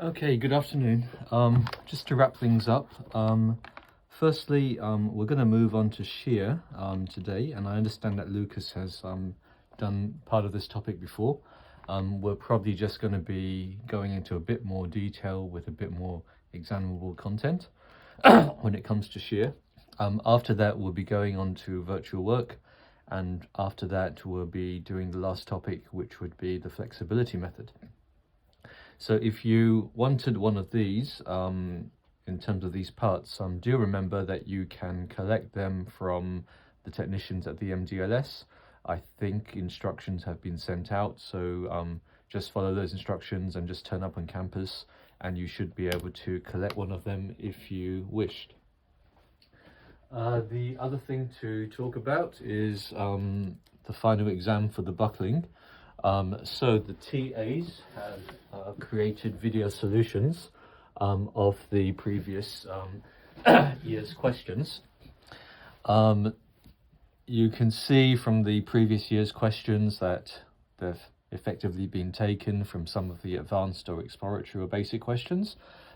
Okay, good afternoon. Just to wrap things up, firstly, we're going to move on to shear today, and I understand that Lucas has done part of this topic before. We're probably just going to be going into a bit more detail with a bit more examinable content when it comes to shear. After that, we'll be going on to virtual work, and after that, we'll be doing the last topic, which would be the flexibility method. So if you wanted one of these, in terms of these parts, do remember that you can collect them from the technicians at the MDLS. I think instructions have been sent out, so just follow those instructions and just turn up on campus, and you should be able to collect one of them if you wished. The other thing to talk about is the final exam for the buckling. So the TAs have created video solutions of the previous year's questions. You can see from the previous year's questions that they've effectively been taken from some of the advanced or exploratory or basic questions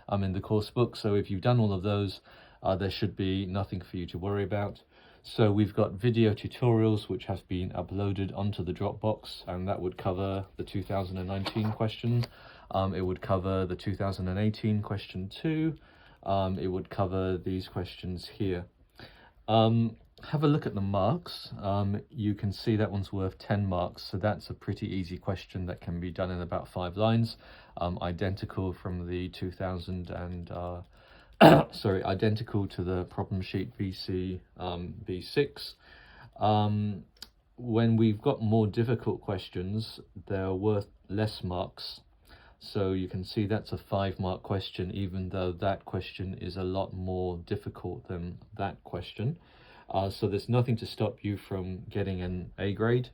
in the course book. So if you've done all of those, there should be nothing for you to worry about. So we've got video tutorials which have been uploaded onto the Dropbox, and that would cover the 2019 question. It would cover the 2018 question too. It would cover these questions here. Have a look at the marks. You can see that one's worth 10 marks, so that's a pretty easy question that can be done in about 5 lines, identical from the 2000 and identical to the problem sheet BC B6. When we've got more difficult questions, they're worth less marks. So you can see that's a 5-mark question, even though that question is a lot more difficult than that question. So there's nothing to stop you from getting an A grade.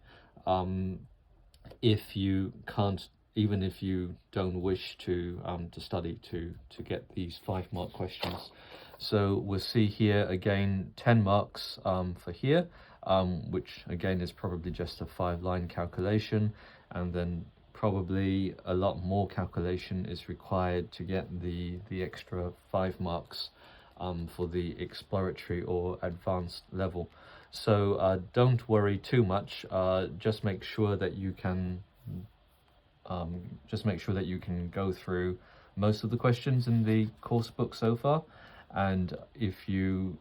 If you can't, even if you don't wish to study to get these 5-mark questions. So we'll see here again 10 marks for here, which again is probably just a 5-line calculation, and then probably a lot more calculation is required to get the extra 5 marks for the exploratory or advanced level. So don't worry too much. Just make sure that you can go through most of the questions in the course book so far, and if you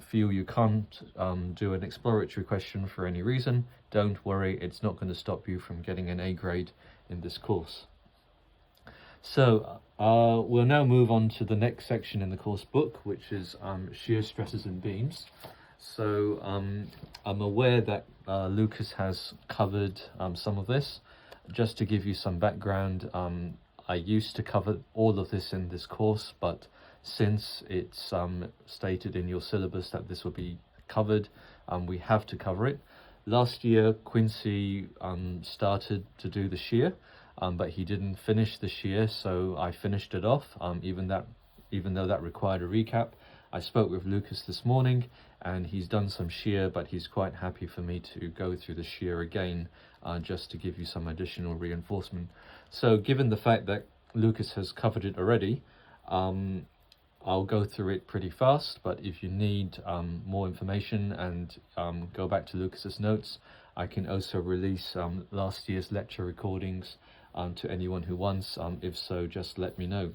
feel you can't do an exploratory question for any reason, don't worry, it's not going to stop you from getting an A grade in this course. So we'll now move on to the next section in the course book, which is shear stresses and beams. So I'm aware that Lucas has covered some of this. Just to give you some background, I used to cover all of this in this course, but since it's stated in your syllabus that this will be covered, we have to cover it. Last year, Quincy started to do the shear, but he didn't finish the shear, so I finished it off, even though that required a recap. I spoke with Lucas this morning, and he's done some shear, but he's quite happy for me to go through the shear again, just to give you some additional reinforcement. So given the fact that Lucas has covered it already, I'll go through it pretty fast, but if you need more information and go back to Lucas's notes, I can also release last year's lecture recordings to anyone who wants. If so, just let me know.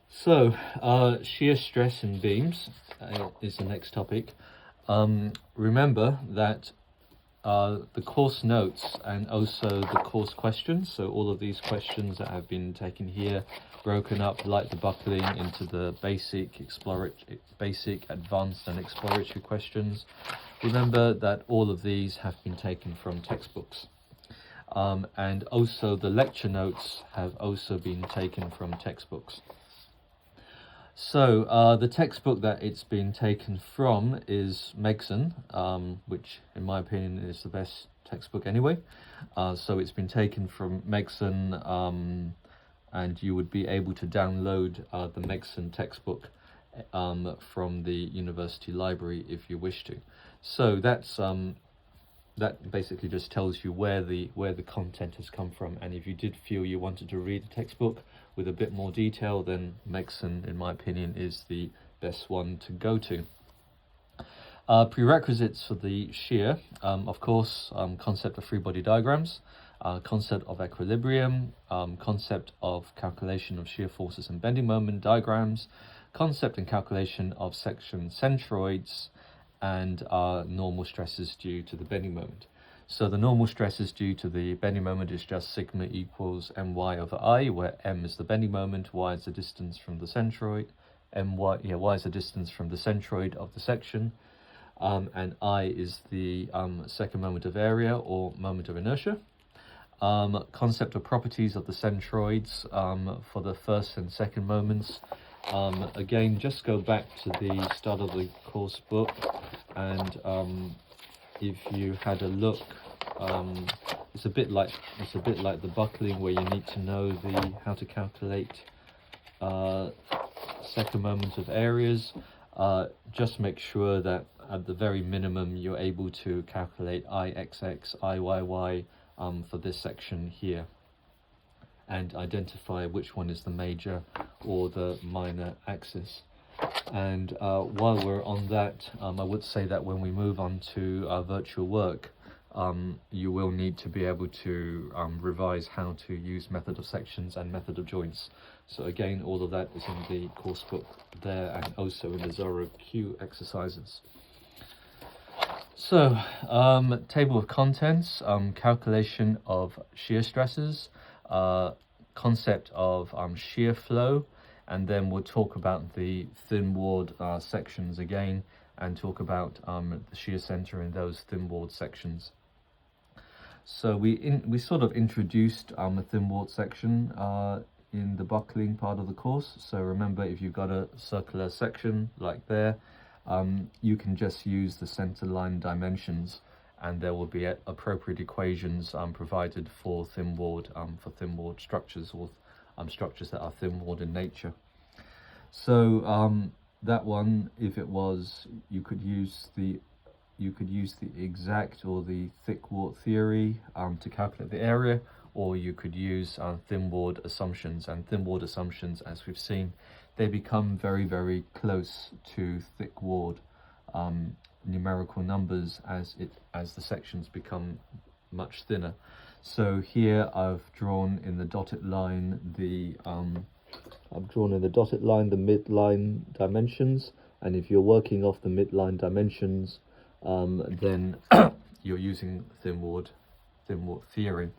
So, shear stress and beams is the next topic. Remember that the course notes and also the course questions, so all of these questions that have been taken here, broken up like the buckling into the basic, advanced and exploratory questions. Remember that all of these have been taken from textbooks. And also the lecture notes have also been taken from textbooks. So the textbook that it's been taken from is Megson, which in my opinion is the best textbook anyway. So it's been taken from Megson, and you would be able to download the Megson textbook from the university library if you wish to. So that's that basically just tells you where the content has come from. And if you did feel you wanted to read a textbook with a bit more detail, then Megson, in my opinion, is the best one to go to. Prerequisites for the shear, of course, concept of free body diagrams, concept of equilibrium, concept of calculation of shear forces and bending moment diagrams, concept and calculation of section centroids, and normal stresses due to the bending moment. So the normal stresses due to the bending moment is just sigma equals my over I, where m is the bending moment, y is the distance from the centroid, y is the distance from the centroid of the section, and I is the second moment of area or moment of inertia. Concept of properties of the centroids for the first and second moments. Again, just go back to the start of the course book, and if you had a look, it's a bit like the buckling, where you need to know how to calculate second moment of areas. Just make sure that at the very minimum you're able to calculate IXX, IYY for this section here, and identify which one is the major or the minor axis. And while we're on that, I would say that when we move on to virtual work, you will need to be able to revise how to use method of sections and method of joints. So again, all of that is in the course book there, and also in the Zorro Q exercises. So, table of contents, calculation of shear stresses, concept of shear flow, and then we'll talk about the thin-walled sections again, and talk about the shear center in those thin-walled sections. So we sort of introduced a thin-walled section in the buckling part of the course. So remember, if you've got a circular section like there, you can just use the center line dimensions, and there will be appropriate equations provided for thin-walled structures, or structures that are thin-walled in nature. So that one, if it was, you could use the exact or the thick-walled theory to calculate the area, or you could use thin-walled assumptions. And thin-walled assumptions, as we've seen, they become very, very close to thick-walled numerical numbers as the sections become much thinner. So here I've drawn in the dotted line the midline dimensions, and if you're working off the midline dimensions, then you're using thin-walled theory.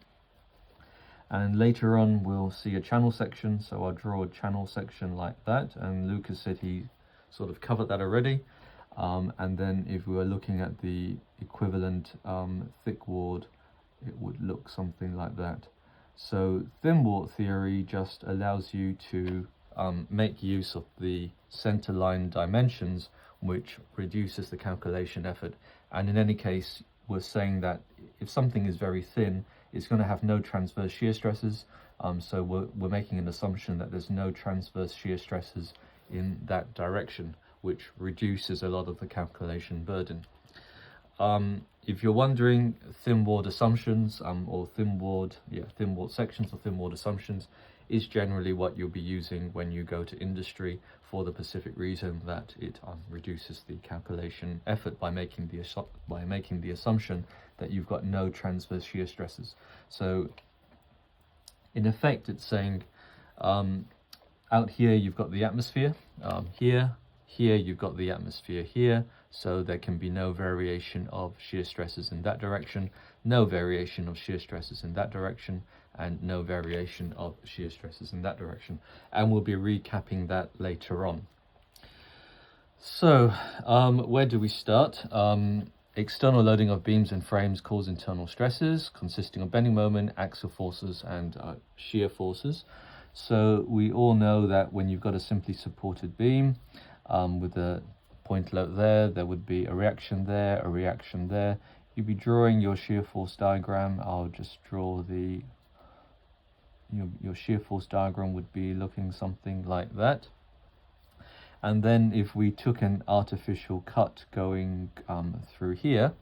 And later on we'll see a channel section, so I'll draw a channel section like that, and Lucas said he sort of covered that already. And then if we were looking at the equivalent thick-walled, it would look something like that. So thin-walled theory just allows you to make use of the center line dimensions, which reduces the calculation effort. And in any case, we're saying that if something is very thin, it's going to have no transverse shear stresses. So we're making an assumption that there's no transverse shear stresses in that direction, which reduces a lot of the calculation burden. If you're wondering, thin-walled assumptions or thin-walled sections or thin-walled assumptions is generally what you'll be using when you go to industry, for the specific reason that it reduces the calculation effort by making the assumption that you've got no transverse shear stresses. So in effect, it's saying out here you've got the atmosphere, here you've got the atmosphere here, so there can be no variation of shear stresses in that direction, no variation of shear stresses in that direction, and no variation of shear stresses in that direction. And we'll be recapping that later on. So where do we start? External loading of beams and frames cause internal stresses consisting of bending moment, axial forces, and shear forces. So we all know that when you've got a simply supported beam with a point load there would be a reaction there, a reaction there. You'd be drawing your shear force diagram. I'll just draw your shear force diagram would be looking something like that. And then if we took an artificial cut going through here,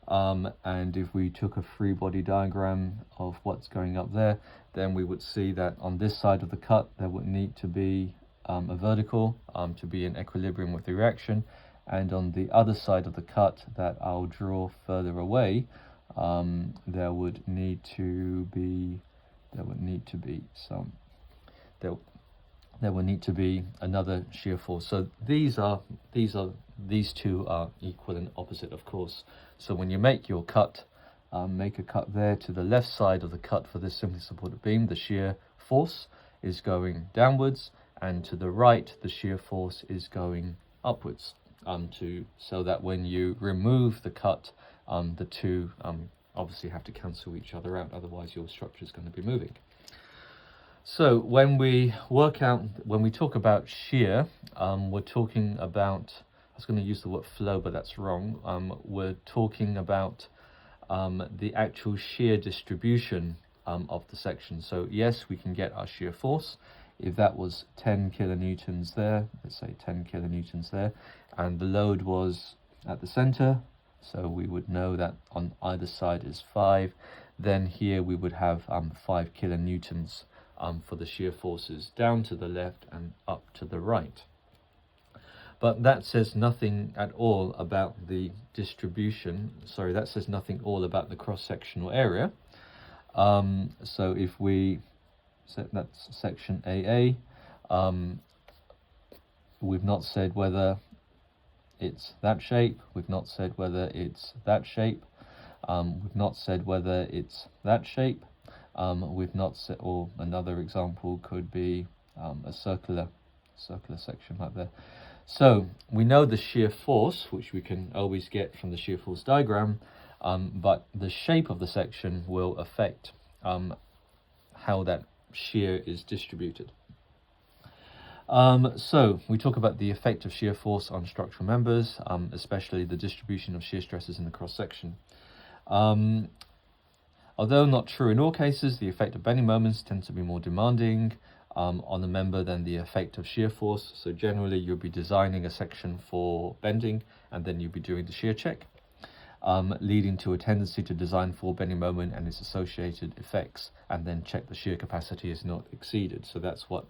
And if we took a free body diagram of what's going up there, then we would see that on this side of the cut there would need to be a vertical to be in equilibrium with the reaction, and on the other side of the cut that I'll draw further away, there would need to be another shear force. So these two are equal and opposite, of course. So when you make your cut, make a cut there to the left side of the cut for this simply supported beam, the shear force is going downwards, and to the right the shear force is going upwards, so that when you remove the cut, the two obviously have to cancel each other out, otherwise your structure is going to be moving. So when we talk about shear, we're talking about, I was going to use the word flow, but that's wrong. We're talking about the actual shear distribution of the section. So yes, we can get our shear force. If that was 10 kilonewtons there, let's say 10 kilonewtons there, and the load was at the center, so we would know that on either side is 5, then here we would have 5 kilonewtons for the shear forces down to the left and up to the right. But that says nothing at all about the distribution. Sorry, that says nothing all about the cross-sectional area. So if we set that's section AA, we've not said whether it's that shape, we've not said whether it's that shape, we've not said whether it's that shape, we've not said, or another example could be a circular section like that. So we know the shear force, which we can always get from the shear force diagram, but the shape of the section will affect how that shear is distributed. So we talk about the effect of shear force on structural members, especially the distribution of shear stresses in the cross-section. Although not true in all cases, the effect of bending moments tends to be more demanding on the member than the effect of shear force. So generally you'll be designing a section for bending and then you'll be doing the shear check, leading to a tendency to design for bending moment and its associated effects and then check the shear capacity is not exceeded. So that's what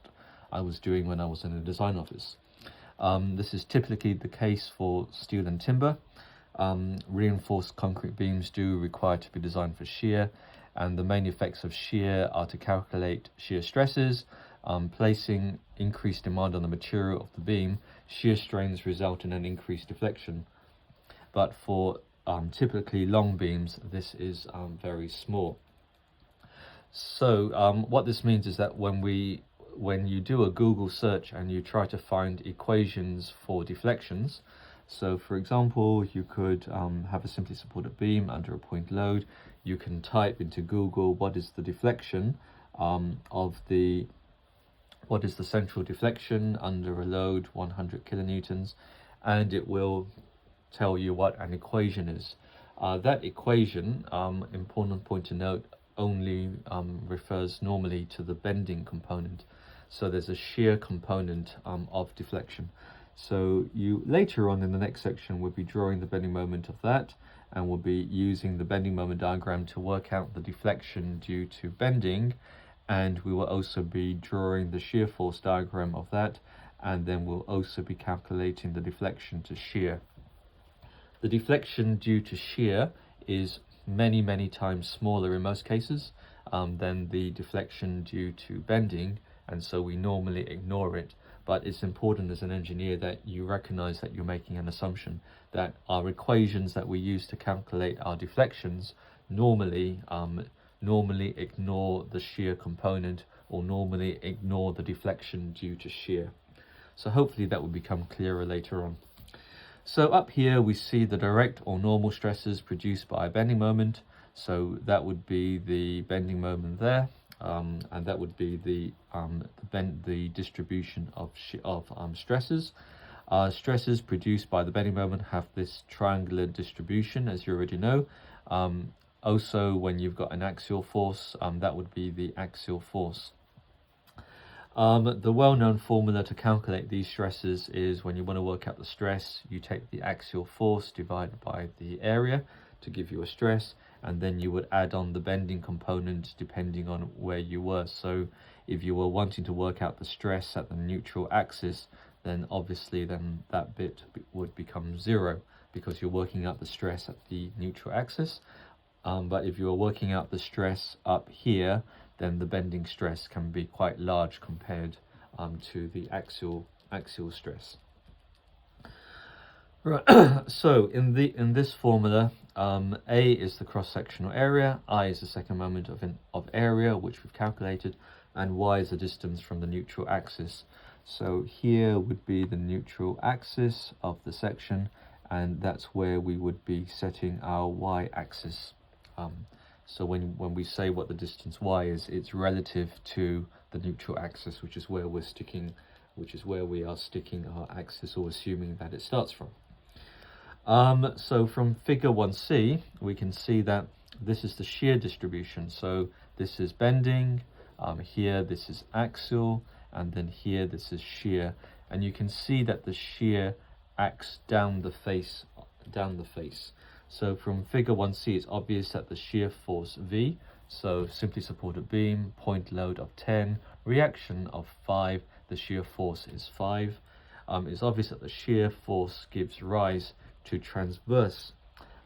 I was doing when I was in the design office. This is typically the case for steel and timber. Reinforced concrete beams do require to be designed for shear, and the main effects of shear are to calculate shear stresses. Placing increased demand on the material of the beam, shear strains result in an increased deflection. But for typically long beams, this is very small. So what this means is that when you do a Google search and you try to find equations for deflections, so for example, you could have a simply supported beam under a point load. You can type into Google what is the deflection what is the central deflection under a load 100 kilonewtons, and it will tell you what an equation is. That equation, important point to note, only refers normally to the bending component. So there's a shear component of deflection. So you later on in the next section will be drawing the bending moment of that, and we'll be using the bending moment diagram to work out the deflection due to bending, and we will also be drawing the shear force diagram of that, and then we'll also be calculating the deflection to shear. The deflection due to shear is many times smaller in most cases than the deflection due to bending, and so we normally ignore it. But it's important as an engineer that you recognize that you're making an assumption, that our equations that we use to calculate our deflections normally ignore the shear component, or normally ignore the deflection due to shear. So hopefully that will become clearer later on. So up here we see the direct or normal stresses produced by a bending moment. So that would be the bending moment there, and that would be the distribution of stresses. Stresses produced by the bending moment have this triangular distribution, as you already know. Also, when you've got an axial force, that would be the axial force. The well-known formula to calculate these stresses is when you want to work out the stress, you take the axial force divided by the area to give you a stress, and then you would add on the bending component depending on where you were. So if you were wanting to work out the stress at the neutral axis, then obviously then that bit would become 0 because you're working out the stress at the neutral axis. But if you're working out the stress up here, then the bending stress can be quite large compared to the axial stress. Right. So in this formula, A is the cross-sectional area, I is the second moment of area, which we've calculated, and Y is the distance from the neutral axis. So here would be the neutral axis of the section, and that's where we would be setting our Y axis. So when we say what the distance Y is, it's relative to the neutral axis, which is where we are sticking our axis, or assuming that it starts from. So from figure 1c, we can see that this is the shear distribution. So this is bending, here this is axial, and then here this is shear. And you can see that the shear acts down the face. So from figure 1c, it's obvious that the shear force V, so simply supported beam, point load of 10, reaction of 5, the shear force is 5. It's obvious that the shear force gives rise to transverse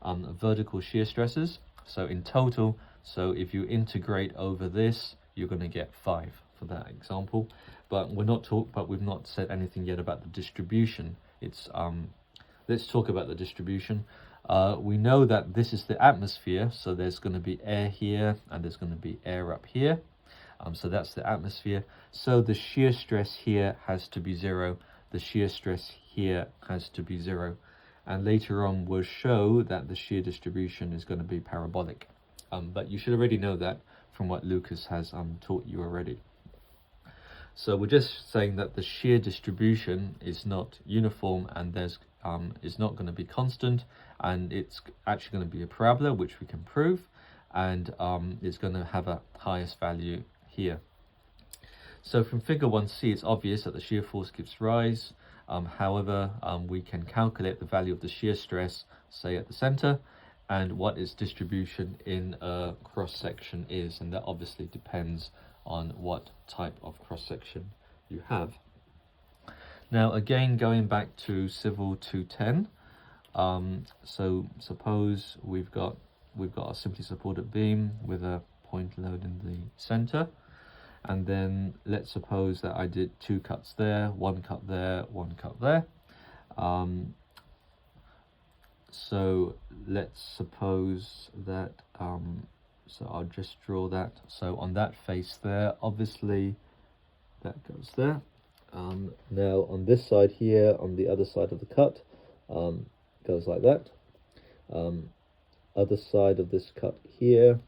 vertical shear stresses. So in total, so if you integrate over this, you're going to get 5 for that example. But we've not said anything yet about the distribution. Let's talk about the distribution. We know that this is the atmosphere, so there's going to be air here and there's going to be air up here. So that's the atmosphere. So the shear stress here has to be 0. The shear stress here has to be 0. And later on we'll show that the shear distribution is going to be parabolic. But you should already know that from what Lucas has taught you already. So we're just saying that the shear distribution is not uniform, and is not going to be constant, and it's actually going to be a parabola, which we can prove, and it's going to have a highest value here. So from figure 1c, it's obvious that the shear force gives rise. However, we can calculate the value of the shear stress, say at the center, and what its distribution in a cross-section is, and that obviously depends on what type of cross-section you have. Now again, going back to Civil 210, so suppose we've got a simply supported beam with a point load in the center, and then let's suppose that I did 2 cuts there, 1 cut there, 1 cut there. So let's suppose that, so I'll just draw that. So on that face there, obviously that goes there. Now on this side here, on the other side of the cut, goes like that. Other side of this cut here,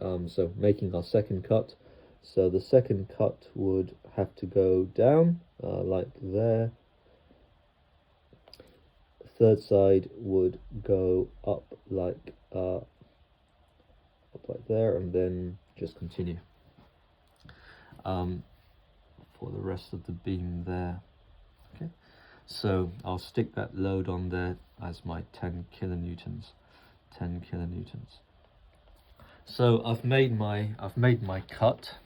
so making our second cut. So the second cut would have to go down like there. Third side would go up like there, and then just continue for the rest of the beam there. Okay, so I'll stick that load on there as my 10 kilonewtons. So I've made my cut.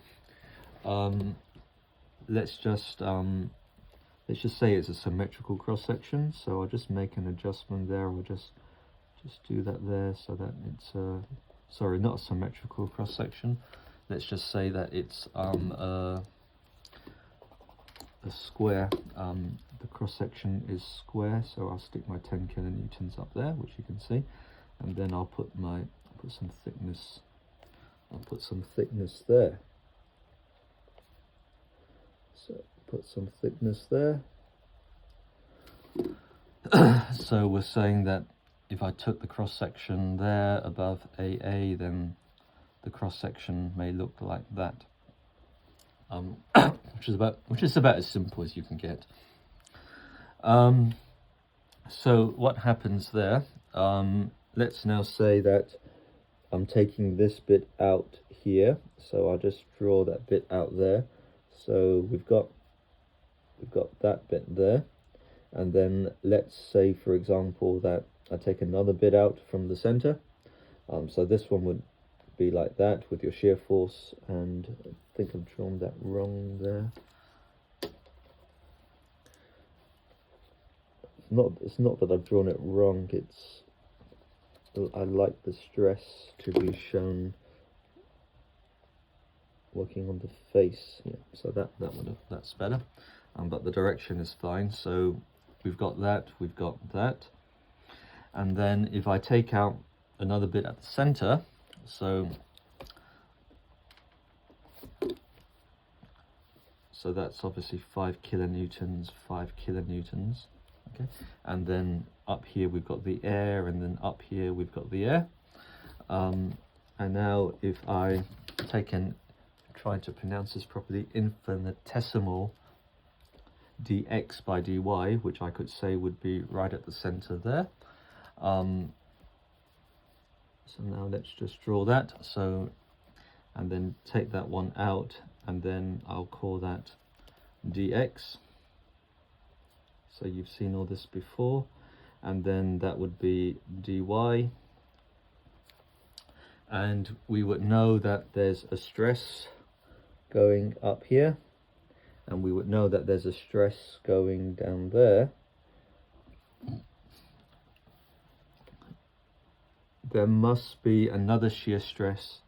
Let's just say it's a symmetrical cross section. So I'll just make an adjustment there. We'll just do that there, so that it's sorry, not a symmetrical cross section. Let's just say that it's a square. The cross section is square, so I'll stick my 10 kilonewtons up there, which you can see, and then I'll put some thickness. I'll put some thickness there. So put some thickness there. So we're saying that if I took the cross section there above AA, then the cross section may look like that, which is about as simple as you can get. So what happens there? Let's now say that I'm taking this bit out here, so I'll just draw that bit out there. So we've got that bit there, and then let's say, for example, that I take another bit out from the center. So this one would be like that with your shear force, and I think I've drawn that wrong there. It's not that I've drawn it wrong, it's I like the stress to be shown working on the face. Yeah, so that's better. But the direction is fine. So we've got that, and then if I take out another bit at the center, so that's obviously 5 kilonewtons, okay, and then up here we've got the air, and then up here we've got the air. And now if I take an, trying to pronounce this properly, infinitesimal dx by dy, which I could say would be right at the center there. So now let's just draw that, so, and then take that one out, and then I'll call that dx. So you've seen all this before, and then that would be dy, and we would know that there's a stress going up here, and we would know that there's a stress going down there. There must be another shear stress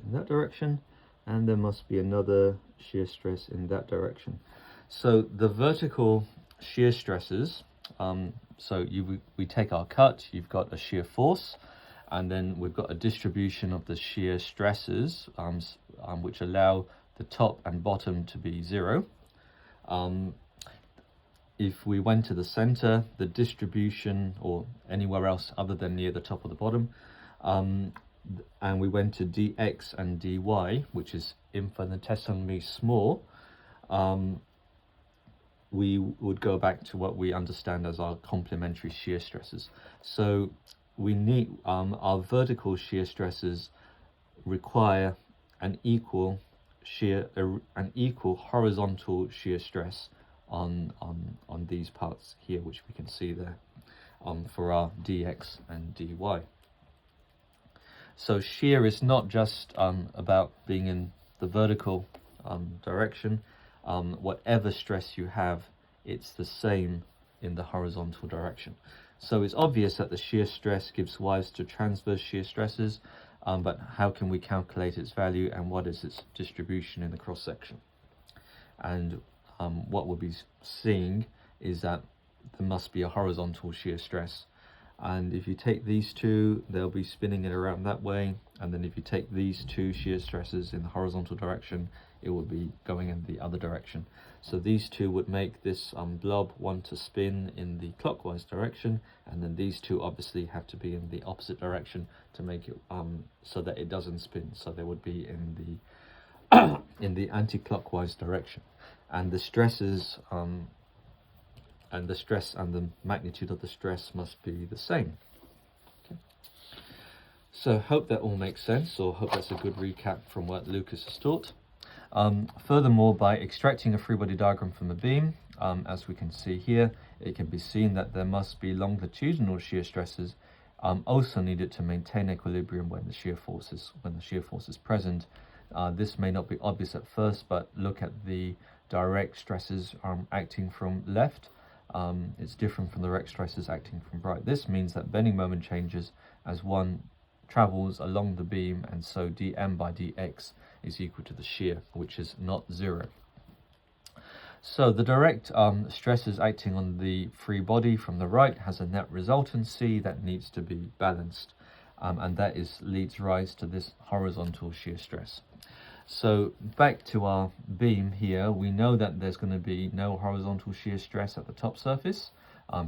in that direction, and there must be another shear stress in that direction. So the vertical shear stresses, so we take our cut, you've got a shear force, and then we've got a distribution of the shear stresses, which allow the top and bottom to be 0. If we went to the center, the distribution, or anywhere else other than near the top or the bottom, and we went to dx and dy, which is infinitesimally small, we would go back to what we understand as our complementary shear stresses. So we need our vertical shear stresses require an equal horizontal shear stress on these parts here, which we can see there, for our dx and dy. So shear is not just about being in the vertical direction. Whatever stress you have, it's the same in the horizontal direction. So it's obvious that the shear stress gives rise to transverse shear stresses, but how can we calculate its value, and what is its distribution in the cross section? And what we'll be seeing is that there must be a horizontal shear stress, and if you take these two, they'll be spinning it around that way, and then if you take these two shear stresses in the horizontal direction, it will be going in the other direction. So these two would make this blob want to spin in the clockwise direction, and then these two obviously have to be in the opposite direction to make it so that it doesn't spin, so they would be in the in the anti-clockwise direction, and the stresses and the stress and the magnitude of the stress must be the same. Okay. So hope that all makes sense, or hope that's a good recap from what Lucas has taught. Furthermore, by extracting a free body diagram from a beam, as we can see here, it can be seen that there must be longitudinal shear stresses also needed to maintain equilibrium when the shear force is present. This may not be obvious at first, but look at the direct stresses acting from left. It's different from the direct stresses acting from right. This means that bending moment changes as one travels along the beam, and so dm by dx is equal to the shear, which is not 0. So the direct stresses acting on the free body from the right has a net resultancy that needs to be balanced, and that leads rise to this horizontal shear stress. So back to our beam here, we know that there's going to be no horizontal shear stress at the top surface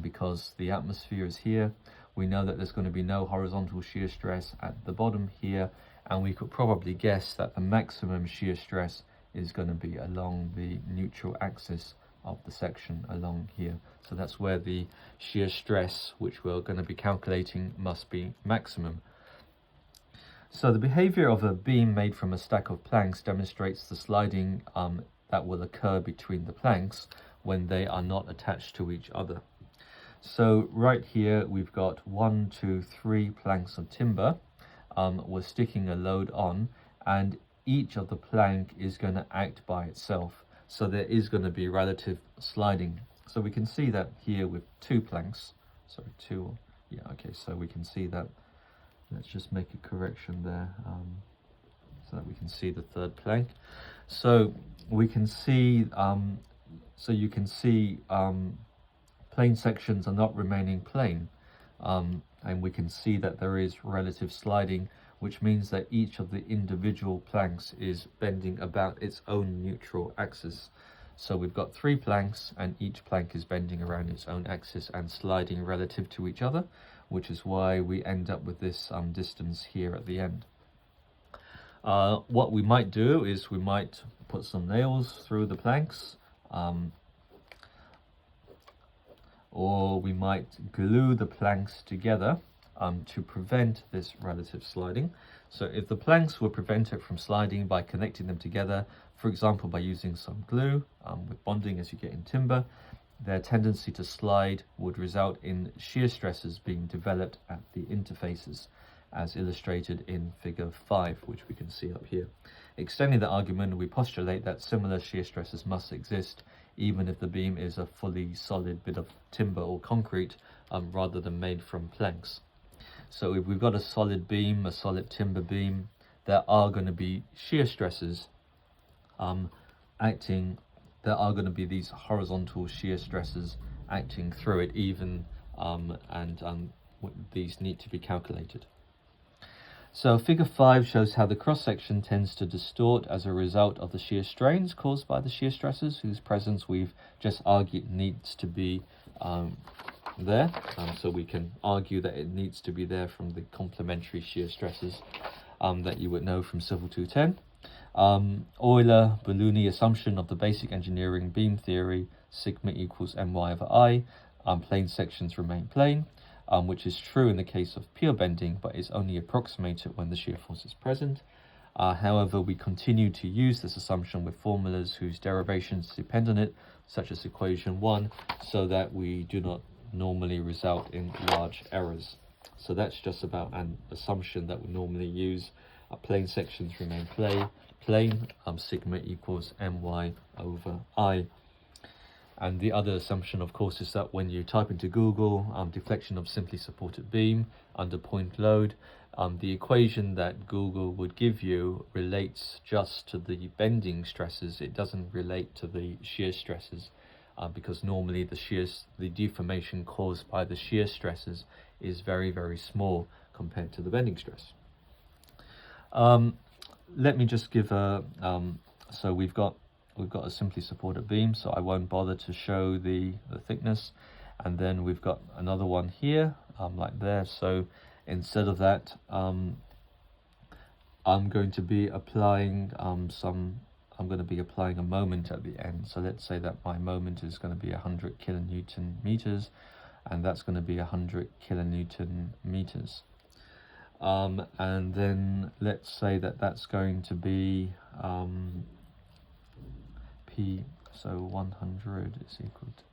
because the atmosphere is here. We know that there's going to be no horizontal shear stress at the bottom here, and we could probably guess that the maximum shear stress is going to be along the neutral axis of the section along here. So that's where the shear stress, which we're going to be calculating, must be maximum. So the behavior of a beam made from a stack of planks demonstrates the sliding that will occur between the planks when they are not attached to each other. So right here we've got 1, 2, 3 planks of timber, we're sticking a load on, and each of the plank is going to act by itself. So there is going to be relative sliding. So we can see that here with two planks. Sorry, two. Yeah, okay, so we can see that. Let's just make a correction there, so that we can see the third plank. So we can see, so you can see plane sections are not remaining plane. And we can see that there is relative sliding, which means that each of the individual planks is bending about its own neutral axis. So we've got three planks, and each plank is bending around its own axis and sliding relative to each other, which is why we end up with this distance here at the end. What we might do is we might put some nails through the planks, or we might glue the planks together to prevent this relative sliding. So if the planks will prevent it from sliding by connecting them together, for example by using some glue with bonding as you get in timber, their tendency to slide would result in shear stresses being developed at the interfaces, as illustrated in figure 5, which we can see up here. Extending the argument, we postulate that similar shear stresses must exist even if the beam is a fully solid bit of timber or concrete rather than made from planks. So if we've got a solid beam, a solid timber beam, there are going to be shear stresses acting. There are going to be these horizontal shear stresses acting through it even, and these need to be calculated. So figure 5 shows how the cross-section tends to distort as a result of the shear strains caused by the shear stresses, whose presence we've just argued needs to be there. So we can argue that it needs to be there from the complementary shear stresses that you would know from Civil 210. Euler-Belluni assumption of the basic engineering beam theory, sigma equals my over I, plane sections remain plane. Which is true in the case of pure bending, but is only approximated when the shear force is present. However, we continue to use this assumption with formulas whose derivations depend on it, such as equation 1, so that we do not normally result in large errors. So that's just about an assumption that we normally use. Plane sections remain plane, sigma equals my over I. And the other assumption, of course, is that when you type into Google deflection of simply supported beam under point load, the equation that Google would give you relates just to the bending stresses. It doesn't relate to the shear stresses, because normally the deformation caused by the shear stresses is very, very small compared to the bending stress. Let me just give a so we've got a simply supported beam, so I won't bother to show the thickness. And then we've got another one here, like there. So instead of that, I'm going to be applying I'm going to be applying a moment at the end. So let's say that my moment is going to be 100 kilonewton meters, and that's going to be 100 kilonewton meters. And then let's say that that's going to be P, so 100 is equal to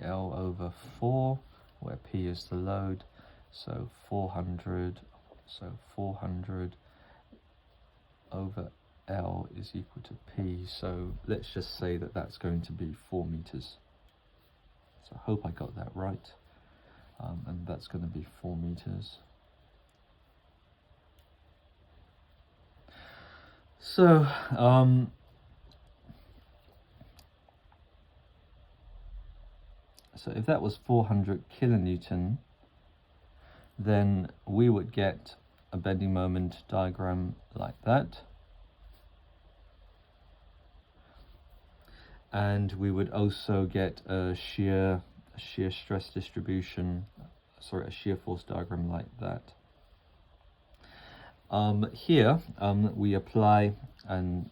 PL over 4, where P is the load, so 400 over L is equal to P, so let's just say that that's going to be 4 meters. So I hope I got that right, and that's going to be 4 meters. So, so if that was 400 kilonewton, then we would get a bending moment diagram like that. And we would also get a shear stress distribution, a shear force diagram like that. Here we apply, and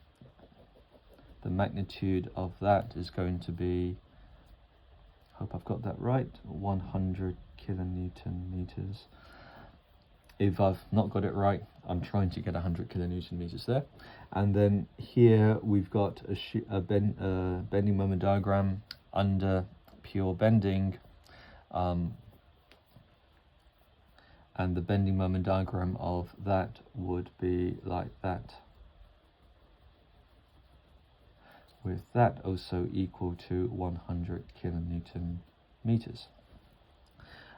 the magnitude of that is going to be, hope I've got that right, 100 kilonewton meters. If I've not got it right, I'm trying to get 100 kilonewton meters there. And then here we've got a bending moment diagram under pure bending. and the bending moment diagram of that would be like that, with that also equal to 100 kilonewton meters.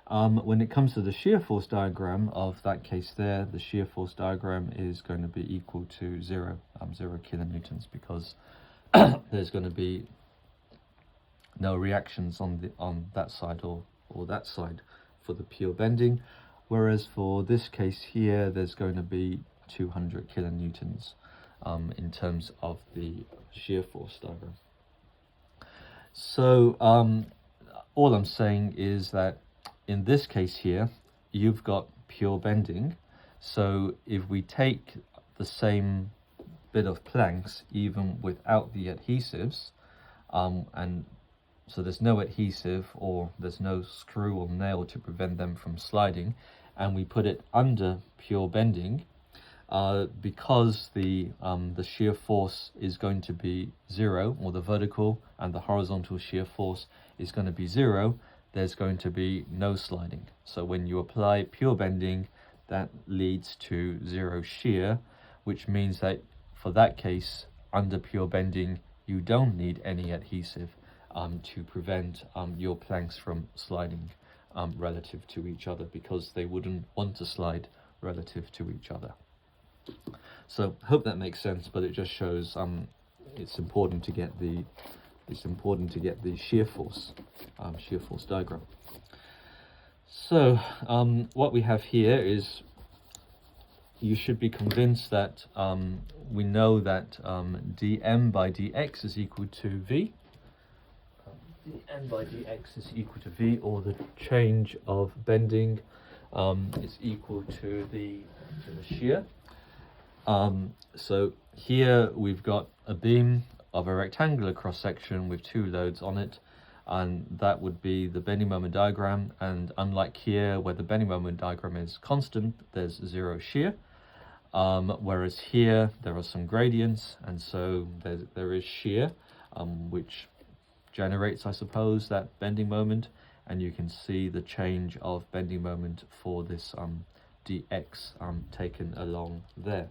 When it comes to the shear force diagram of that case there, the shear force diagram is going to be equal to 0 kilonewtons, because there's going to be no reactions on that side or that side for the pure bending, whereas for this case here there's going to be 200 kilonewtons in terms of the shear force diagram. So all I'm saying is that in this case here you've got pure bending, so if we take the same bit of planks even without the adhesives, and so there's no adhesive or there's no screw or nail to prevent them from sliding, and we put it under pure bending, because the shear force is going to be 0, or the vertical and the horizontal shear force is going to be 0, there's going to be no sliding. So when you apply pure bending, that leads to 0 shear, which means that for that case, under pure bending, you don't need any adhesive to prevent your planks from sliding relative to each other, because they wouldn't want to slide relative to each other. So hope that makes sense, but it just shows it's important to get the shear force diagram. So what we have here is, you should be convinced that we know that dm by dx is equal to v. dm by dx is equal to v, or the change of bending is equal to the shear. So here we've got a beam of a rectangular cross section with 2 loads on it, and that would be the bending moment diagram. And unlike here, where the bending moment diagram is constant, there's 0 shear, whereas here there are some gradients, and so there is shear, which generates, I suppose, that bending moment, and you can see the change of bending moment for this dx taken along there.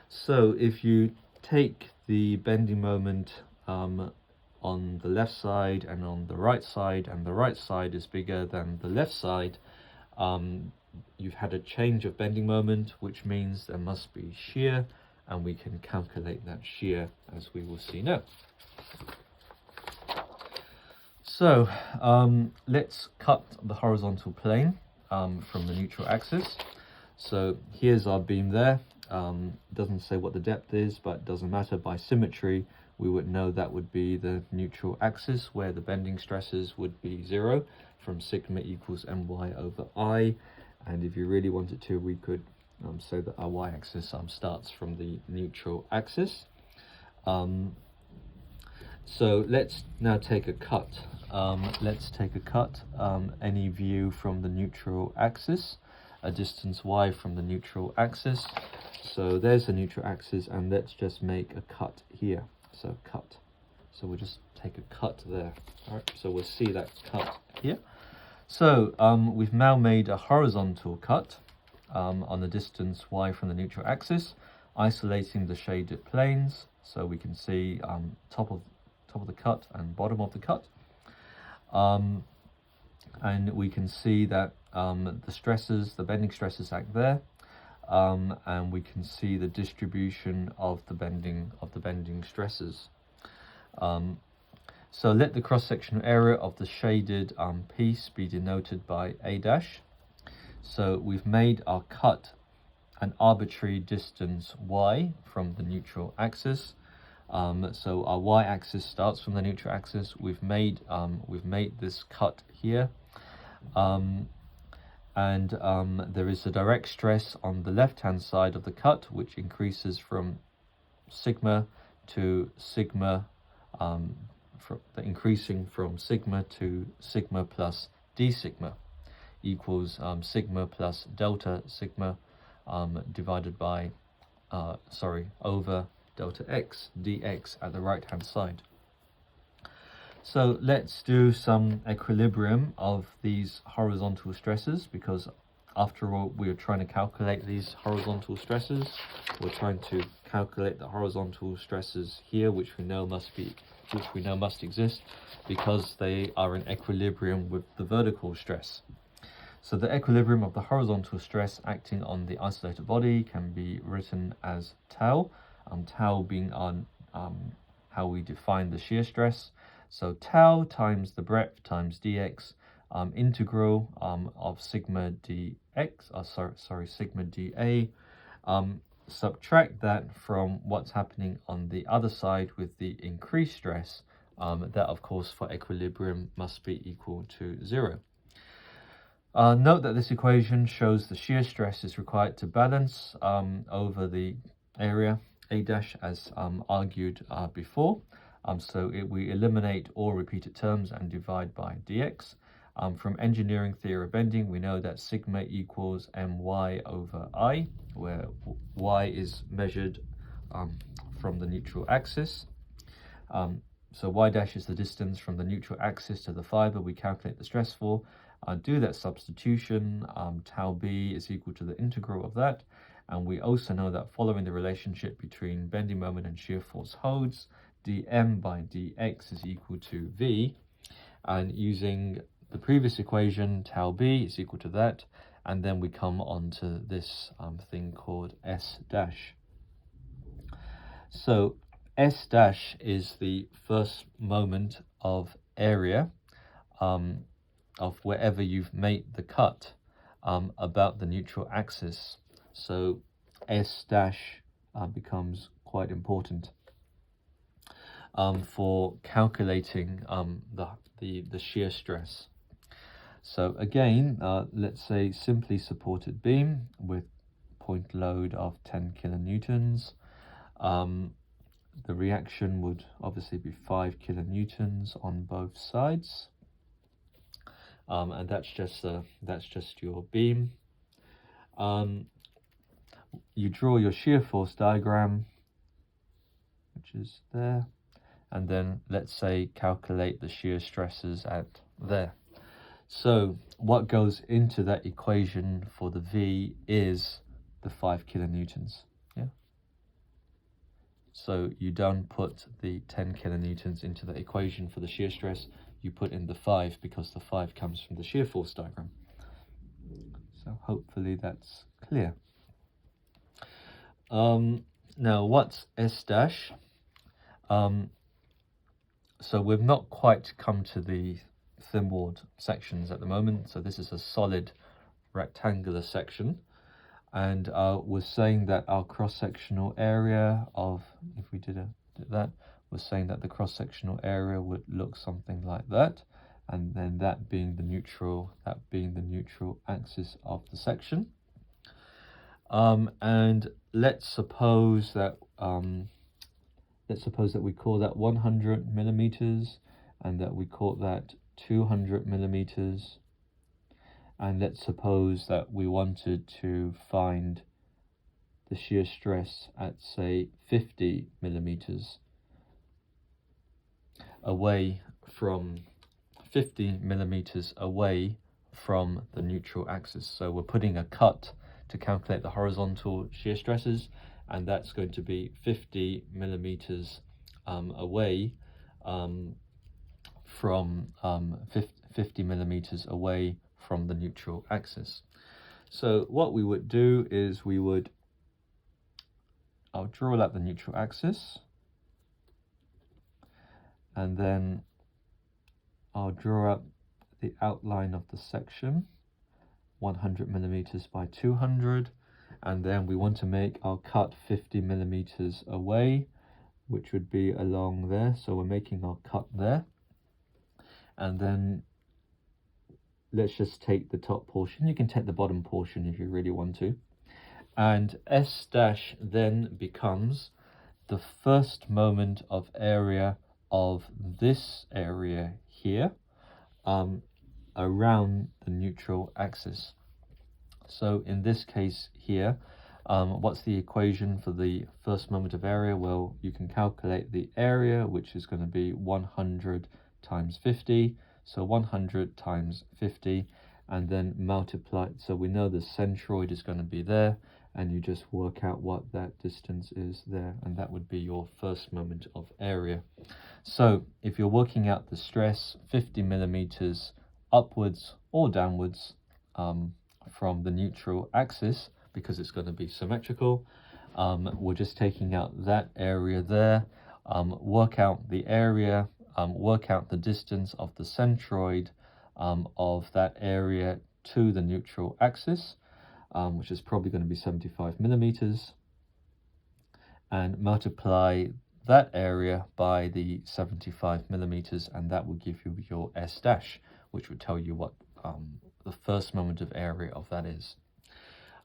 So if you take the bending moment on the left side and on the right side, and the right side is bigger than the left side, you've had a change of bending moment, which means there must be shear, and we can calculate that shear as we will see now. So let's cut the horizontal plane from the neutral axis. So here's our beam there. Doesn't say what the depth is, but it doesn't matter. By symmetry, we would know that would be the neutral axis, where the bending stresses would be 0 from sigma equals my over I. And if you really wanted to, we could say that our y-axis starts from the neutral axis. So let's now take a cut. Let's take a cut, any view from the neutral axis, a distance y from the neutral axis. So there's the neutral axis, and let's just make a cut here. So cut. So we'll just take a cut there. All right, so we'll see that cut here. So we've now made a horizontal cut on the distance y from the neutral axis, isolating the shaded planes, so we can see top of the cut and bottom of the cut, and we can see that the bending stresses act there, and we can see the distribution of the bending stresses. So let the cross-sectional area of the shaded piece be denoted by A dash. So we've made our cut an arbitrary distance y from the neutral axis. So our y-axis starts from the neutral axis. We've made this cut here, and there is a direct stress on the left-hand side of the cut, which increases from sigma to sigma, increasing from sigma to sigma plus d sigma, equals sigma plus delta sigma divided by over delta x dx at the right hand side. So let's do some equilibrium of these horizontal stresses, because after all, we're trying to calculate these horizontal stresses. We're trying to calculate the horizontal stresses here, which we know must exist because they are in equilibrium with the vertical stress. So the equilibrium of the horizontal stress acting on the isolated body can be written as tau, tau being on how we define the shear stress. So tau times the breadth times dx, integral of sigma dx, sigma dA. Subtract that from what's happening on the other side with the increased stress. That, of course, for equilibrium must be equal to 0. Note that this equation shows the shear stress is required to balance over the area A dash, as argued before. So we eliminate all repeated terms and divide by dx. From engineering theory of bending, we know that sigma equals my over I, where y is measured from the neutral axis. So y dash is the distance from the neutral axis to the fiber we calculate the stress for. Do that substitution, tau b is equal to the integral of that. And we also know that following the relationship between bending moment and shear force holds, dm by dx is equal to v. And using the previous equation, tau b is equal to that. And then we come on to this thing called S dash. So S dash is the first moment of area of wherever you've made the cut about the neutral axis. So S dash becomes quite important for calculating the shear stress. So again, let's say simply supported beam with point load of 10 kilonewtons. The reaction would obviously be 5 kilonewtons on both sides, and that's just your beam. You draw your shear force diagram, which is there, and then let's say calculate the shear stresses at there. So what goes into that equation for the V is the 5 kilonewtons. Yeah. So you don't put the 10 kilonewtons into the equation for the shear stress. You put in the 5 because the 5 comes from the shear force diagram. So hopefully that's clear. Now what's S dash? So we've not quite come to the thin walled sections at the moment. So this is a solid rectangular section. And we're saying that our cross-sectional area of, if we did that, we're saying that the cross-sectional area would look something like that. And then that being the neutral axis of the section. And let's suppose that we call that 100 millimeters, and that we call that 200 millimeters. And let's suppose that we wanted to find the shear stress at, say, 50 millimeters away from 50 millimeters away from the neutral axis. So we're putting a cut to calculate the horizontal shear stresses, and that's going to be 50 millimeters away from 50 millimeters away from the neutral axis. So what we would do is I'll draw out the neutral axis, and then I'll draw up the outline of the section, 100 millimeters by 200, and then we want to make our cut 50 millimeters away, which would be along there. So we're making our cut there, and then let's just take the top portion. You can take the bottom portion if you really want to. And S dash then becomes the first moment of area of this area here around the neutral axis. So in this case here, what's the equation for the first moment of area? Well, you can calculate the area, which is going to be 100 times 50, so 100 times 50, and then multiply. So we know the centroid is going to be there, and you just work out what that distance is there, and that would be your first moment of area. So if you're working out the stress, 50 millimeters upwards or downwards from the neutral axis, because it's going to be symmetrical, we're just taking out that area there, work out the area, work out the distance of the centroid of that area to the neutral axis, which is probably going to be 75 millimeters, and multiply that area by the 75 millimeters, and that will give you your S dash, which would tell you what the first moment of area of that is.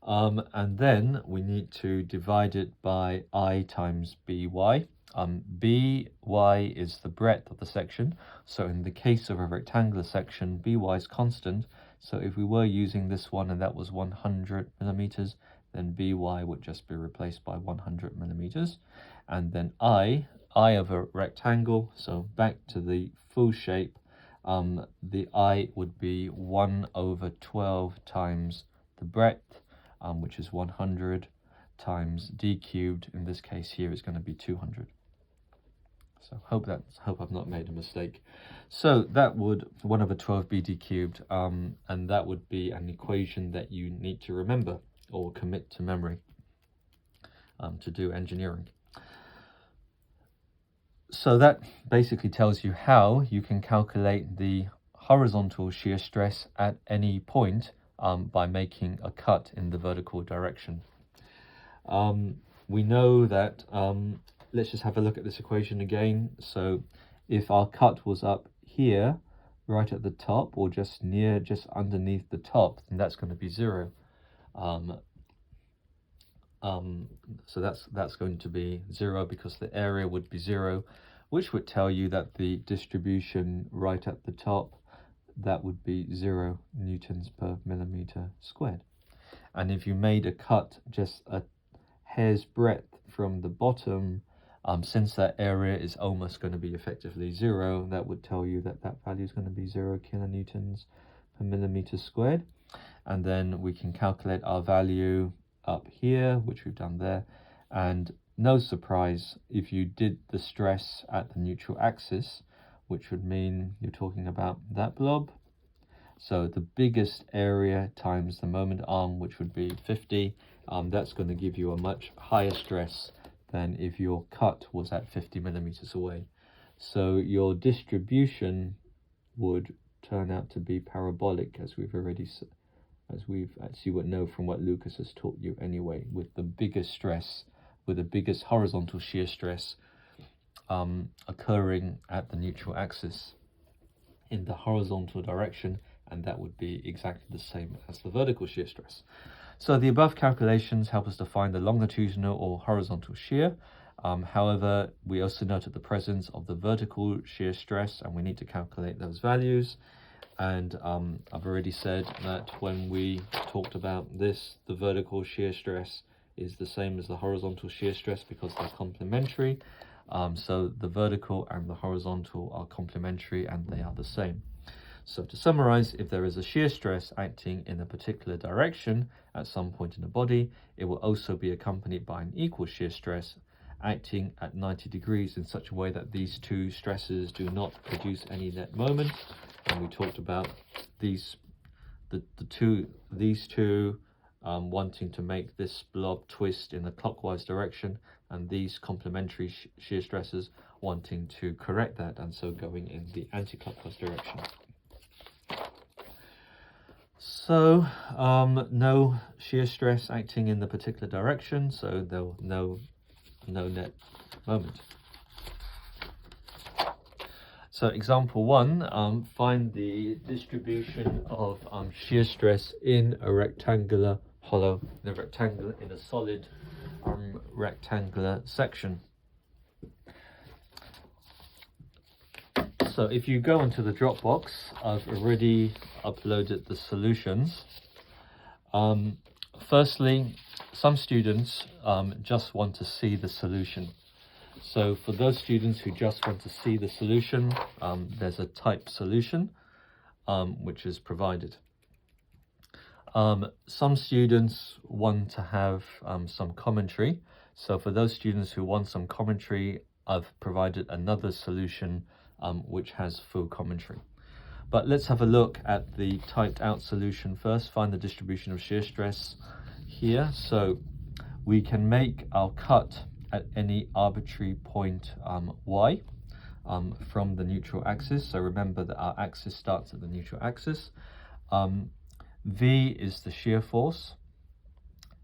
And then we need to divide it by I times by. By is the breadth of the section, so in the case of a rectangular section, by is constant. So if we were using this one and that was 100 millimeters, then by would just be replaced by 100 millimeters. And then I of a rectangle, so back to the full shape, the I would be 1/12 times the breadth, which is 100, times d cubed. In this case here, it's going to be 200. So hope I've not made a mistake. So that would 1/12 be d cubed, and that would be an equation that you need to remember or commit to memory to do engineering. So that basically tells you how you can calculate the horizontal shear stress at any point by making a cut in the vertical direction. We know that, let's just have a look at this equation again. So if our cut was up here, right at the top, or just underneath the top, then that's going to be 0. So that's going to be 0 because the area would be 0, which would tell you that the distribution right at the top, that would be 0 newtons per millimeter squared. And if you made a cut just a hair's breadth from the bottom, since that area is almost going to be effectively 0, that would tell you that that value is going to be 0 kilonewtons per millimeter squared. And then we can calculate our value up here, which we've done there. And no surprise, if you did the stress at the neutral axis, which would mean you're talking about that blob. So the biggest area times the moment arm, which would be 50, that's going to give you a much higher stress than if your cut was at 50 millimeters away. So your distribution would turn out to be parabolic, as we've actually would know from what Lucas has taught you anyway, with the biggest stress, with the biggest horizontal shear stress occurring at the neutral axis in the horizontal direction, and that would be exactly the same as the vertical shear stress. So the above calculations help us to find the longitudinal or horizontal shear. However, we also noted the presence of the vertical shear stress, and we need to calculate those values. And I've already said that when we talked about this, the vertical shear stress is the same as the horizontal shear stress because they're complementary. So the vertical and the horizontal are complementary and they are the same. So to summarize, if there is a shear stress acting in a particular direction at some point in the body, it will also be accompanied by an equal shear stress acting at 90 degrees in such a way that these two stresses do not produce any net moment. And we talked about these two wanting to make this blob twist in the clockwise direction, and these complementary shear stresses wanting to correct that, and so going in the anti-clockwise direction. So no shear stress acting in the particular direction, so there'll no net moment. So example 1, find the distribution of shear stress in a rectangular hollow, in a solid rectangular section. So if you go into the Dropbox, I've already uploaded the solutions. Firstly, some students just want to see the solution. So for those students who just want to see the solution, there's a type solution which is provided. Some students want to have some commentary. So for those students who want some commentary, I've provided another solution which has full commentary. But let's have a look at the typed out solution first. Find the distribution of shear stress here. So we can make our cut at any arbitrary point y from the neutral axis. So remember that our axis starts at the neutral axis. V is the shear force.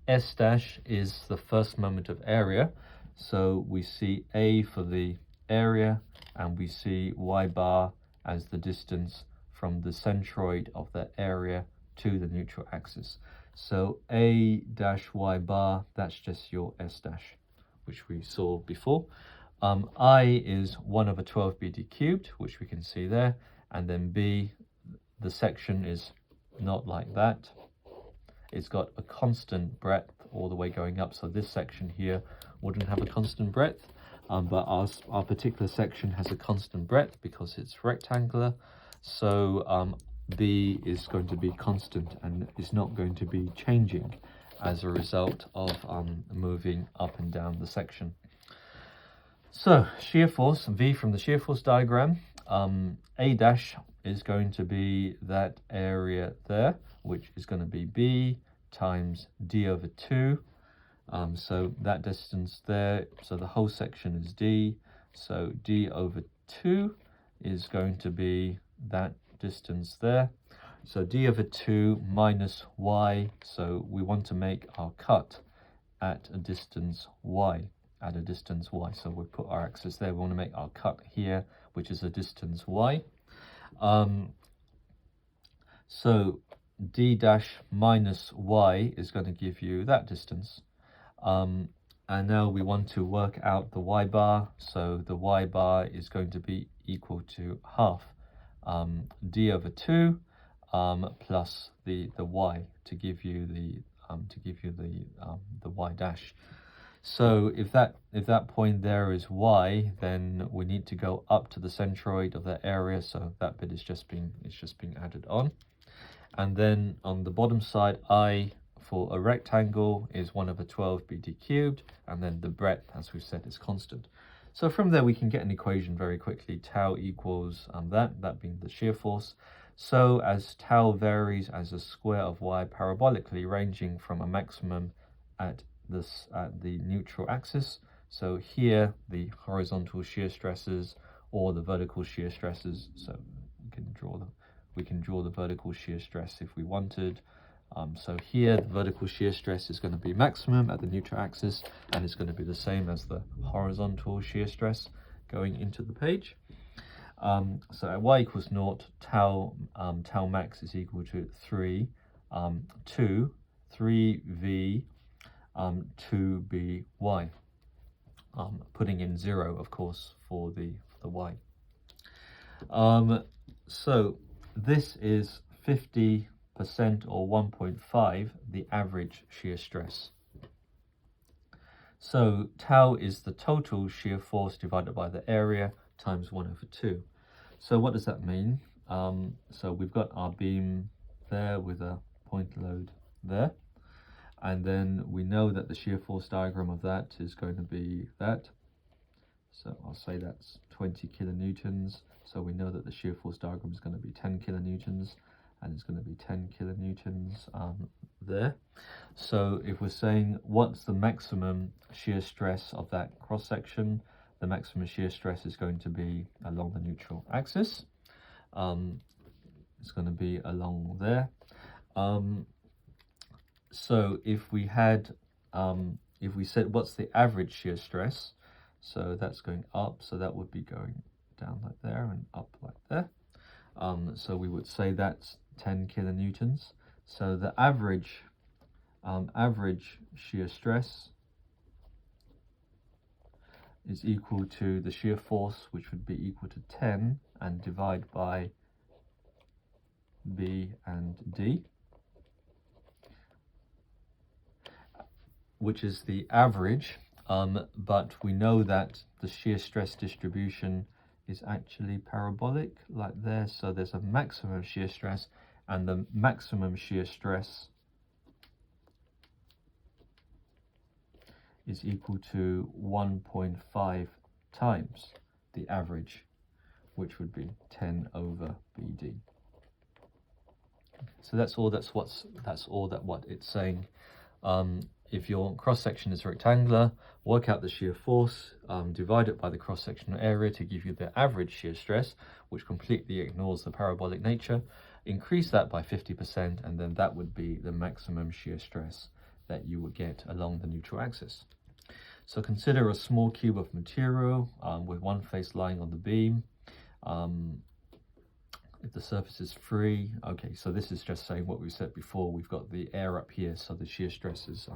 S dash is the first moment of area. So we see A for the area, and we see y bar as the distance from the centroid of the area to the neutral axis. So A dash y bar, that's just your S dash, which we saw before. I is 1 over 12 BD cubed, which we can see there. And then B, the section is not like that. It's got a constant breadth all the way going up. So this section here wouldn't have a constant breadth, but our particular section has a constant breadth because it's rectangular. So B is going to be constant and is not going to be changing as a result of moving up and down the section. So shear force, V from the shear force diagram, A dash is going to be that area there, which is going to be B times D over 2. So that distance there, so the whole section is D. So D over 2 is going to be that distance there. So D over 2 minus Y. So we want to make our cut at a distance Y. So we put our axis there. We want to make our cut here, which is a distance Y. So D dash minus Y is going to give you that distance. And now we want to work out the Y bar. So the Y bar is going to be equal to half D over 2 plus the Y to give you the Y dash. So if that point there is Y, then we need to go up to the centroid of that area. So that bit is just being added on. And then on the bottom side, I for a rectangle is 1 over 12 BD cubed, and then the breadth, as we've said, is constant. So from there we can get an equation very quickly. Tau equals that being the shear force. So as tau varies as a square of y parabolically, ranging from a maximum at the neutral axis. So here the horizontal shear stresses or the vertical shear stresses. So we can draw the vertical shear stress if we wanted. So here the vertical shear stress is going to be maximum at the neutral axis, and it's going to be the same as the horizontal shear stress going into the page. So at y equals 0, tau max is equal to 3, 3v 2by, putting in 0, of course, for the y. So this is 50% or 1.5, the average shear stress. So tau is the total shear force divided by the area times 1 over 2. So what does that mean? So we've got our beam there with a point load there. And then we know that the shear force diagram of that is going to be that. So I'll say that's 20 kilonewtons. So we know that the shear force diagram is going to be 10 kilonewtons, and it's going to be 10 kilonewtons there. So if we're saying what's the maximum shear stress of that cross section, the maximum shear stress is going to be along the neutral axis. It's going to be along there. So if we had, if we said what's the average shear stress, so that's going up, so that would be going down like there and up like there. So we would say that's 10 kilonewtons. So the average shear stress is equal to the shear force, which would be equal to 10, and divide by B and D, which is the average but we know that the shear stress distribution is actually parabolic, like there. So there's a maximum shear stress, and the maximum shear stress is equal to 1.5 times the average, which would be 10 over BD. So that's all what it's saying. If your cross section is rectangular, work out the shear force, divide it by the cross sectional area to give you the average shear stress, which completely ignores the parabolic nature. Increase that by 50%, and then that would be the maximum shear stress that you would get along the neutral axis. So consider a small cube of material with one face lying on the beam. If the surface is free, okay, so this is just saying what we said before. We've got the air up here, so the shear stress is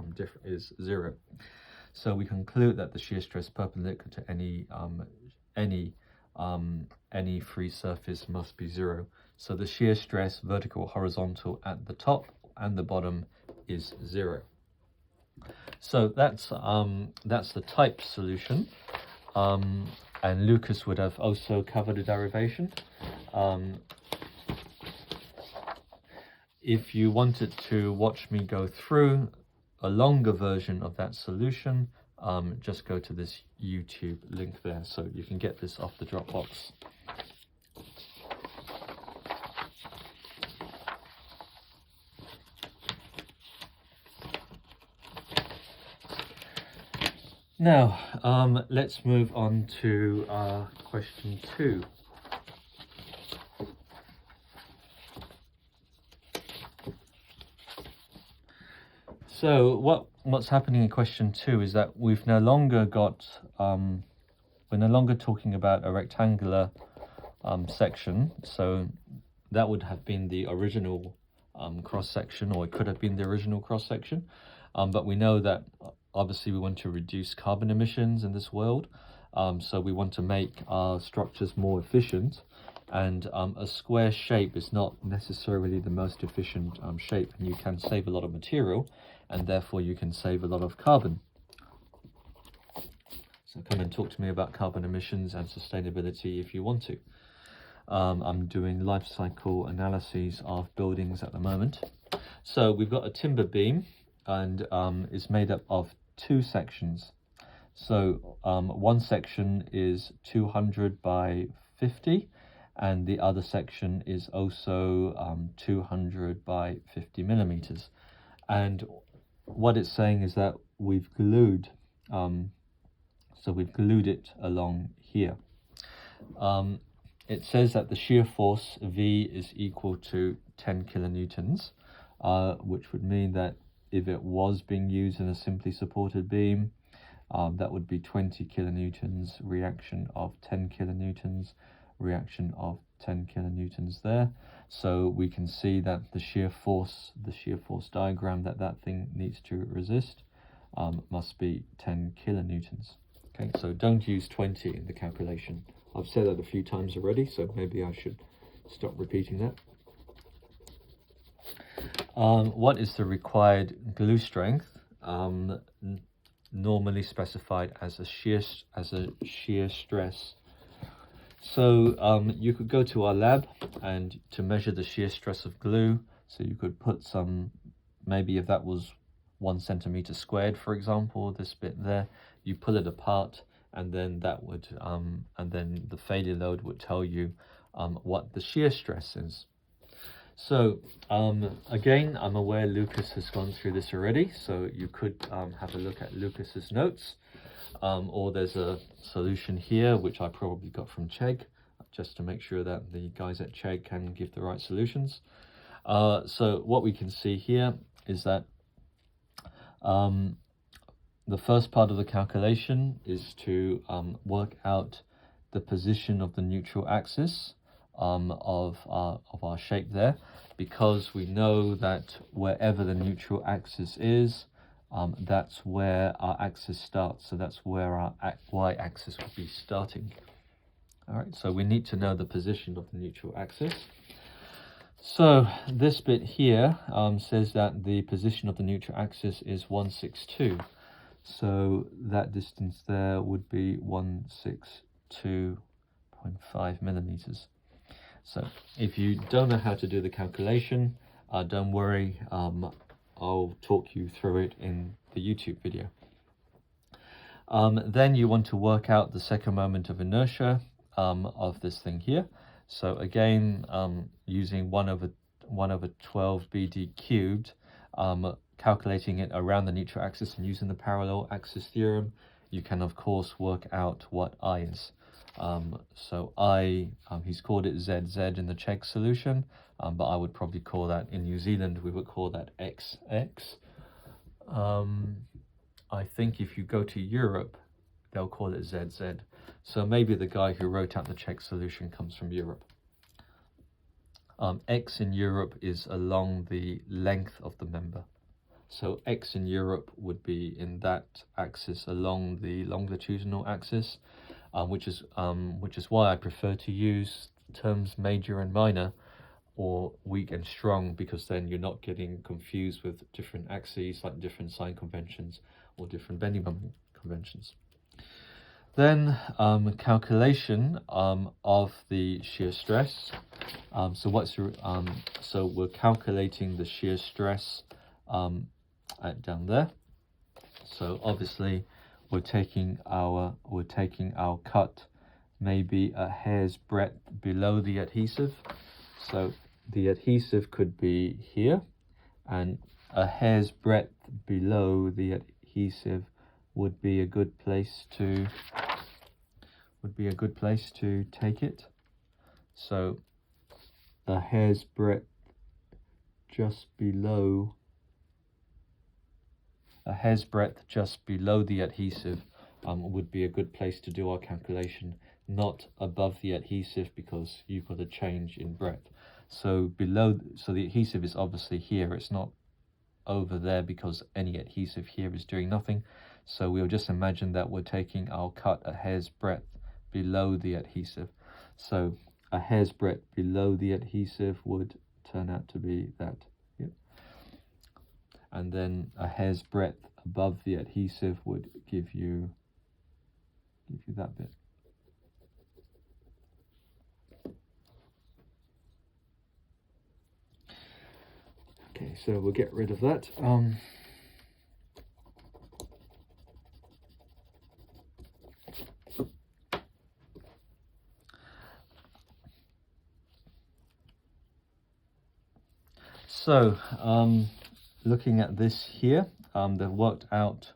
zero. So we conclude that the shear stress perpendicular to any free surface must be zero. So the shear stress, vertical, horizontal, at the top and the bottom is zero. So that's the type solution, and Lucas would have also covered a derivation. If you wanted to watch me go through a longer version of that solution, just go to this YouTube link there, so you can get this off the Dropbox. Now, let's move on to question 2. So what's happening in question 2 is that we've no longer got, we're no longer talking about a rectangular section. So that would have been the original cross section, or it could have been the original cross section. But we know that obviously we want to reduce carbon emissions in this world. So we want to make our structures more efficient. And a square shape is not necessarily the most efficient shape, and you can save a lot of material, and therefore you can save a lot of carbon. So come and talk to me about carbon emissions and sustainability if you want to. I'm doing life cycle analyses of buildings at the moment. So we've got a timber beam, and it's made up of 2 sections. So one section is 200 by 50, and the other section is also 200 by 50 millimeters. And what it's saying is that we've glued, so we've glued it along here. It says that the shear force V is equal to 10 kilonewtons, which would mean that if it was being used in a simply supported beam, that would be 20 kilonewtons, reaction of 10 kilonewtons, reaction of 10 kilonewtons there. So we can see that the shear force diagram that thing needs to resist must be 10 kilonewtons. Okay, so don't use 20 in the calculation. I've said that a few times already, so maybe I should stop repeating that. What is the required glue strength? Normally specified as a shear stress. So you could go to our lab and to measure the shear stress of glue. So you could put some, maybe if that was 1 centimeter squared, for example, this bit there, you pull it apart, and then that would, and then the failure load would tell you what the shear stress is. So again, I'm aware Lucas has gone through this already, so you could have a look at Lucas's notes, or there's a solution here which I probably got from Chegg, just to make sure that the guys at Chegg can give the right solutions. So what we can see here is that the first part of the calculation is to work out the position of the neutral axis of our shape there, because we know that wherever the neutral axis is, that's where our axis starts. So that's where our y-axis would be starting. All right, so we need to know the position of the neutral axis. So this bit here says that the position of the neutral axis is 162. So that distance there would be 162.5 millimeters. So if you don't know how to do the calculation, don't worry, I'll talk you through it in the YouTube video. Then you want to work out the second moment of inertia of this thing here. So again, using 1 over 12 BD cubed, calculating it around the neutral axis and using the parallel axis theorem, you can of course work out what I is. So I, he's called it ZZ in the Czech solution, but I would probably call that, in New Zealand, we would call that XX. I think if you go to Europe, they'll call it ZZ. So maybe the guy who wrote out the Czech solution comes from Europe. X in Europe is along the length of the member. So X in Europe would be in that axis along the longitudinal axis, which is why I prefer to use terms major and minor, or weak and strong, because then you're not getting confused with different axes, like different sign conventions or different bending moment conventions. Then calculation of the shear stress. So we're calculating the shear stress down there. So obviously we're taking our cut maybe a hair's breadth below the adhesive. So the adhesive could be here, and a hair's breadth below the adhesive would be a good place to take it. So a hair's breadth just below the adhesive would be a good place to do our calculation, not above the adhesive, because you've got a change in breadth. So the adhesive is obviously here, it's not over there, because any adhesive here is doing nothing. So we'll just imagine that we're taking our cut a hair's breadth below the adhesive. So a hair's breadth below the adhesive would turn out to be that. Yep. And then a hair's breadth above the adhesive would give you that bit. Okay, so we'll get rid of that. So looking at this here, they've worked out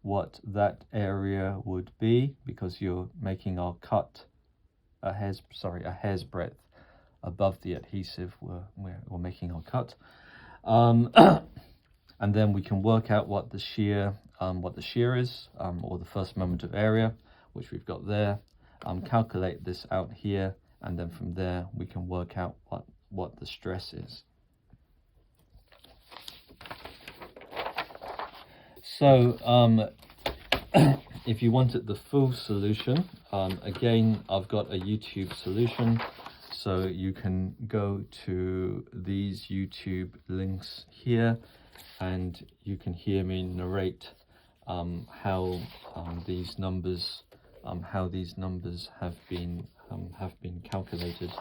what that area would be, because you're making our cut a hair's breadth above the adhesive. We're making our cut, and then we can work out what the shear is, or the first moment of area, which we've got there. Calculate this out here, and then from there we can work out what the stress is. So if you wanted the full solution, again, I've got a YouTube solution, so you can go to these YouTube links here, and you can hear me narrate how these numbers have been calculated,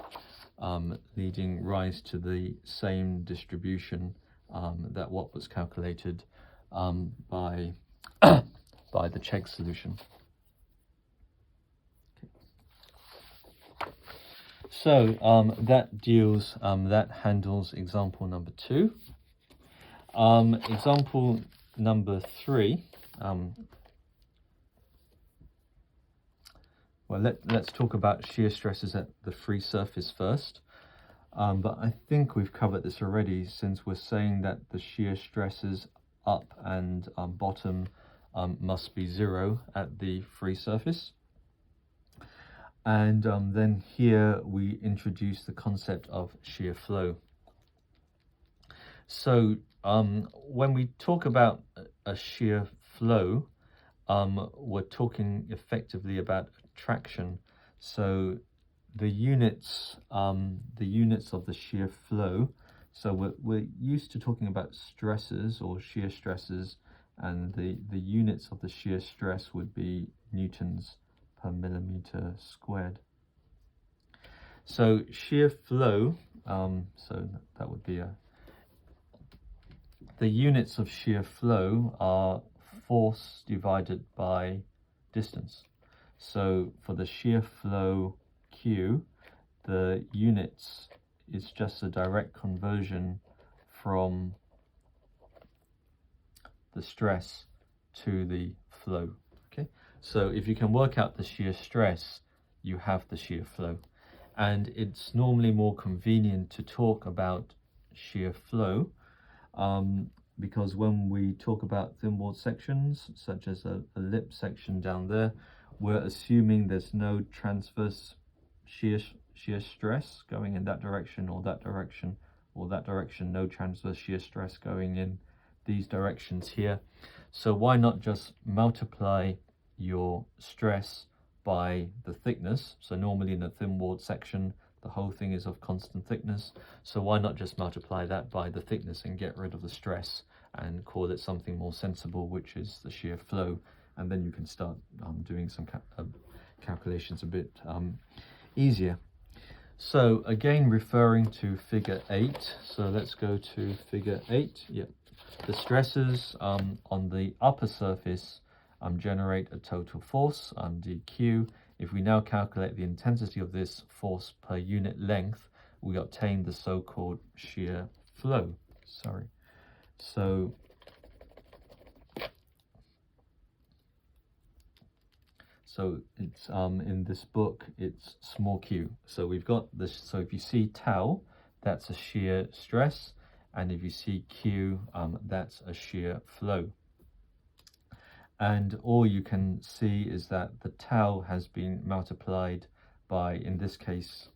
leading rise to the same distribution that what was calculated by the Czech solution. Okay. So that handles example number 2. Example number 3. Well, let's talk about shear stresses at the free surface first. But I think we've covered this already, since we're saying that the shear stresses up and bottom must be 0 at the free surface. And then here we introduce the concept of shear flow. So when we talk about a shear flow, we're talking effectively about traction. So the units of the shear flow, so we're used to talking about stresses or shear stresses and the units of the shear stress would be newtons per millimeter squared. So shear flow, so that would be the units of shear flow are force divided by distance. So for the shear flow Q, the units is just a direct conversion from the stress to the flow. Okay, so if you can work out the shear stress, you have the shear flow. And it's normally more convenient to talk about shear flow because when we talk about thin walled sections, such as a lip section down there, we're assuming there's no transverse shear stress going in that direction or that direction or that direction, no transverse shear stress going in these directions here. So why not just multiply your stress by the thickness? So normally in a thin walled section, the whole thing is of constant thickness. So why not just multiply that by the thickness and get rid of the stress and call it something more sensible, which is the shear flow. And then you can start doing some calculations a bit easier. So again, referring to figure 8. So let's go to figure 8. Yep. The stresses on the upper surface generate a total force, dq. If we now calculate the intensity of this force per unit length, we obtain the so-called shear flow. So it's in this book, it's small q. So we've got this. So if you see tau, that's a shear stress, and if you see q, that's a shear flow. And all you can see is that the tau has been multiplied by, in this case,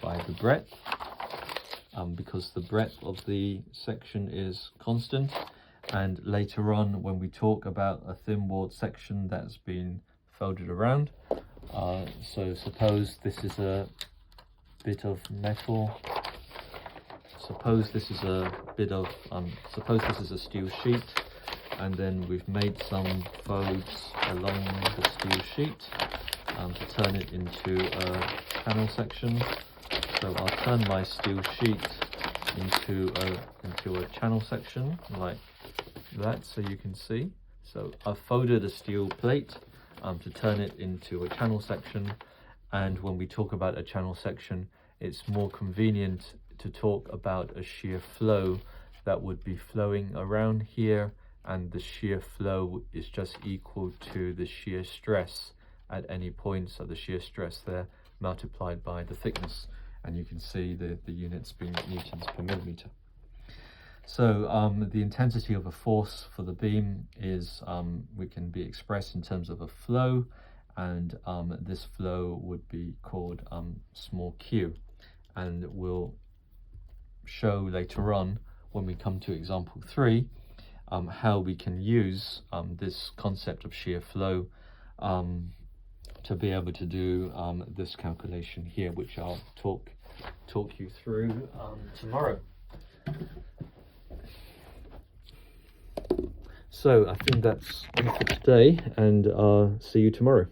by the breadth, because the breadth of the section is constant. And later on, when we talk about a thin walled section that's been folded around, so suppose this is a bit of metal, suppose this is a steel sheet, and then we've made some folds along the steel sheet to turn it into a channel section. So I'll turn my steel sheet into a channel section like that, so you can see. So I've folded a steel plate to turn it into a channel section, and when we talk about a channel section, it's more convenient to talk about a shear flow that would be flowing around here, and the shear flow is just equal to the shear stress at any point. So the shear stress there multiplied by the thickness, and you can see the units being newtons per millimeter. So the intensity of a force for the beam is we can be expressed in terms of a flow, and this flow would be called small q, and we'll show later on when we come to example 3 how we can use this concept of shear flow to be able to do this calculation here, which I'll talk you through tomorrow. So I think that's all for today, and see you tomorrow.